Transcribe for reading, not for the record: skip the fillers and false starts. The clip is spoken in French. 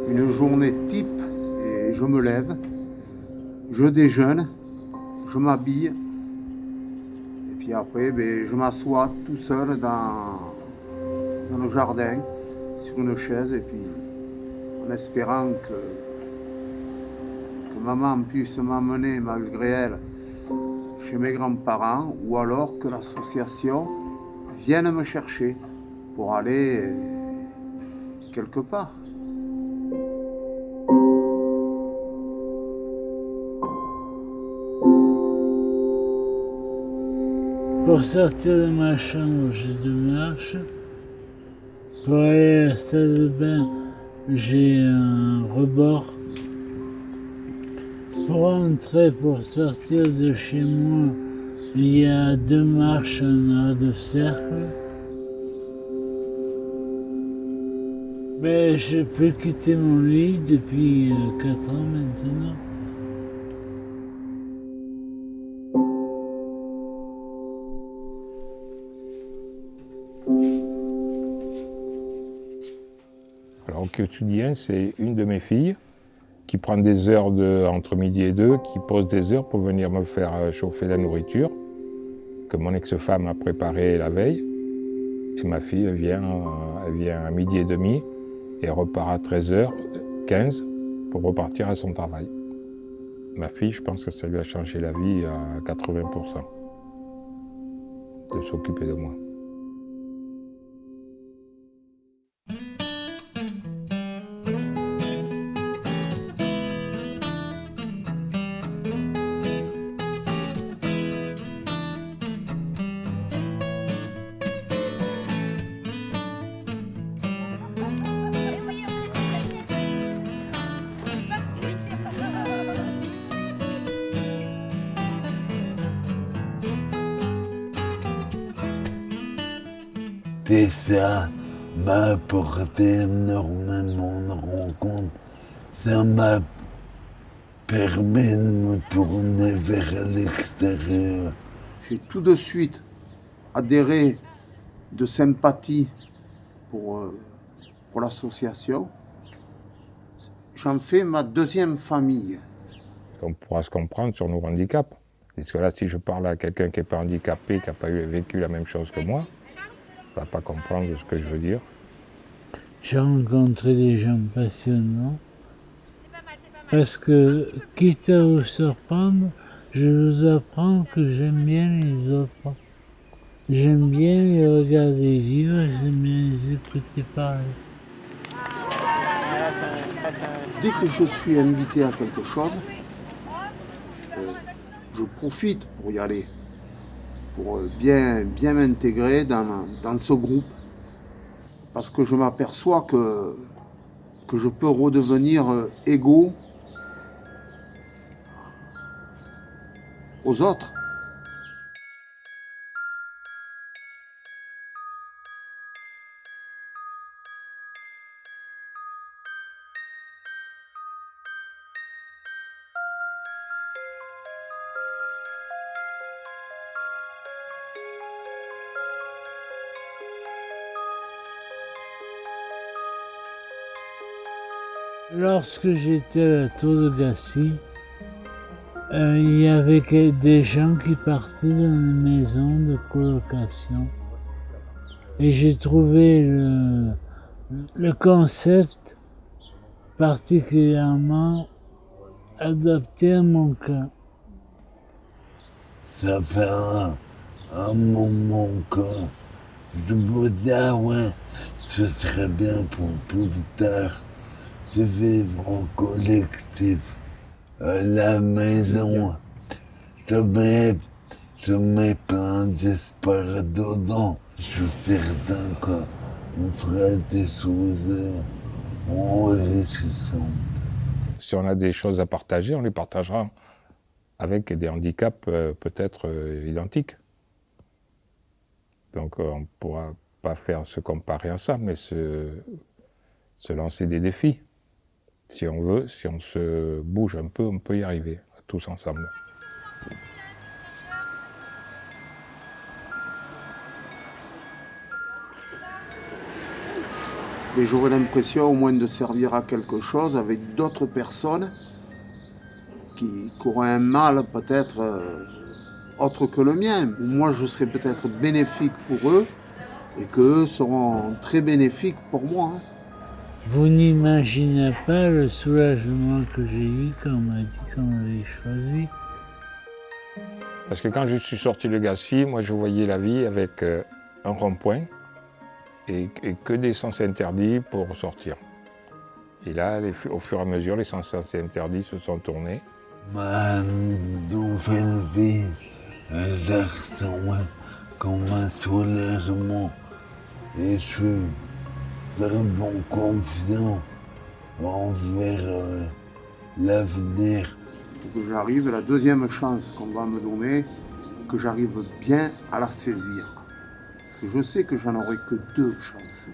une journée type et je me lève, je déjeune, je m'habille et puis après je m'assois tout seul dans le jardin sur une chaise et puis en espérant que maman puisse m'emmener malgré elle chez mes grands-parents ou alors que l'association vienne me chercher pour aller quelque part. Pour sortir de ma chambre, j'ai 2 marches. Pour aller à la salle de bain, j'ai un rebord. Pour entrer, pour sortir de chez moi, il y a 2 marches en arc de cercle. Mais je peux quitter mon lit depuis 4 ans maintenant. Alors au quotidien, c'est une de mes filles qui prend des heures entre midi et 2, qui pose des heures pour venir me faire chauffer la nourriture que mon ex-femme a préparée la veille. Et ma fille, elle vient à midi et demi et repart à 13h15 pour repartir à son travail. Ma fille, je pense que ça lui a changé la vie à 80%, de s'occuper de moi. Et ça m'a apporté énormément de rencontres. Ça m'a permis de me tourner vers l'extérieur. J'ai tout de suite adhéré de sympathie pour l'association. J'en fais ma deuxième famille. On pourra se comprendre sur nos handicaps. Parce que là, si je parle à quelqu'un qui n'est pas handicapé, qui n'a pas vécu la même chose que moi, il ne va pas comprendre ce que je veux dire. J'ai rencontré des gens passionnants. Parce que, quitte à vous surprendre, je vous apprends que j'aime bien les autres. J'aime bien les regarder vivre, j'aime bien les écouter parler. Dès que je suis invité à quelque chose, je profite pour y aller, pour bien m'intégrer dans ce groupe. Parce que je m'aperçois que je peux redevenir égaux aux autres. Lorsque j'étais à la Tour de Gacy, il y avait des gens qui partaient dans une maison de colocation. Et j'ai trouvé le concept particulièrement adapté à mon cas. Ça fait un moment que je me dis, ah ouais, ce serait bien pour plus tard de vivre en collectif. À la maison, je mets plein d'espoir dedans. Je suis certain qu'on fera des choses enrichissantes. Si on a des choses à partager, on les partagera avec des handicaps peut-être identiques. Donc on ne pourra pas faire se comparer ensemble, mais se lancer des défis. Si on veut, si on se bouge un peu, on peut y arriver, tous ensemble. mais j'aurais l'impression au moins de servir à quelque chose avec d'autres personnes qui auraient un mal peut-être autre que le mien. Moi, je serais peut-être bénéfique pour eux et qu'eux seront très bénéfiques pour moi. Hein. Vous n'imaginez pas le soulagement que j'ai eu quand on m'a dit qu'on m'avait choisi. Parce que quand je suis sorti de Gacy, moi je voyais la vie avec un rond-point et que des sens interdits pour sortir. Et là, au fur et à mesure, les sens interdits se sont tournés. Ma nouvelle vie, elle ressemble comme un soulagement. Et je suis vraiment confiant envers l'avenir. Il faut que j'arrive, la deuxième chance qu'on va me donner, que j'arrive bien à la saisir. Parce que je sais que j'en aurai que 2 chances.